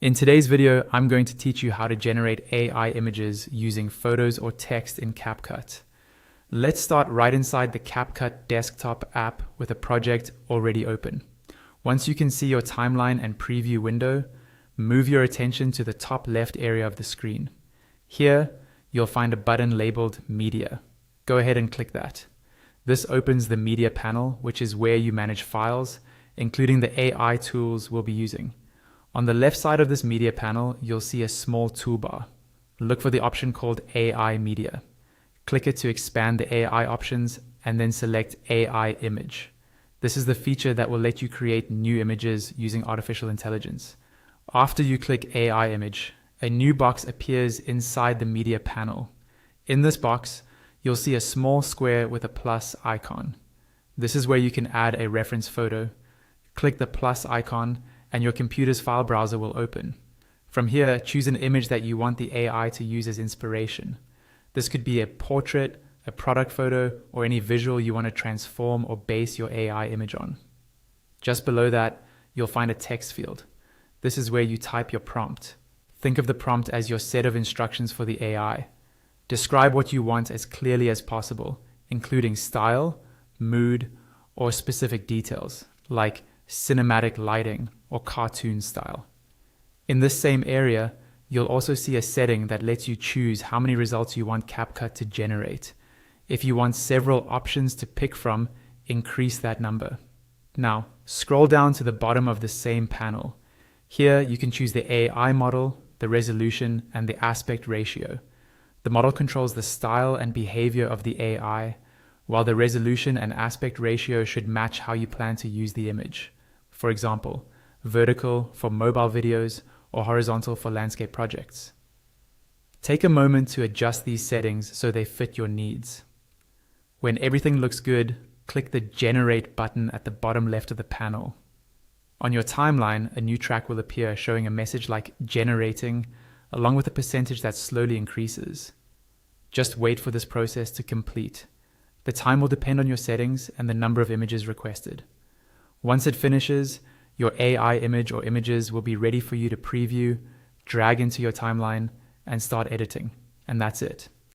In today's video, I'm going to teach you how to generate AI images using photos or text in CapCut. Let's start right inside the CapCut desktop app with a project already open. Once you can see your timeline and preview window, move your attention to the top left area of the screen. Here, you'll find a button labeled Media. Go ahead and click that. This opens the Media panel, which is where you manage files, including the AI tools we'll be using. On the left side of this media panel, you'll see a small toolbar. Look for the option called AI Media. Click it to expand the AI options and then select AI Image. This is the feature that will let you create new images using artificial intelligence. After you click AI Image, a new box appears inside the media panel. In this box, you'll see a small square with a plus icon. This is where you can add a reference photo. Click the plus icon and your computer's file browser will open. From here, choose an image that you want the AI to use as inspiration. This could be a portrait, a product photo, or any visual you want to transform or base your AI image on. Just below that, you'll find a text field. This is where you type your prompt. Think of the prompt as your set of instructions for the AI. Describe what you want as clearly as possible, including style, mood, or specific details, like cinematic lighting or cartoon style. In this same area, you'll also see a setting that lets you choose how many results you want CapCut to generate. If you want several options to pick from, increase that number. Now, scroll down to the bottom of the same panel. Here, you can choose the AI model, the resolution, and the aspect ratio. The model controls the style and behavior of the AI, while the resolution and aspect ratio should match how you plan to use the image. For example, vertical for mobile videos or horizontal for landscape projects. Take a moment to adjust these settings so they fit your needs. When everything looks good, click the Generate button at the bottom left of the panel. On your timeline, a new track will appear showing a message like generating, along with a percentage that slowly increases. Just wait for this process to complete. The time will depend on your settings and the number of images requested. Once it finishes, your AI image or images will be ready for you to preview, drag into your timeline, and start editing. And that's it.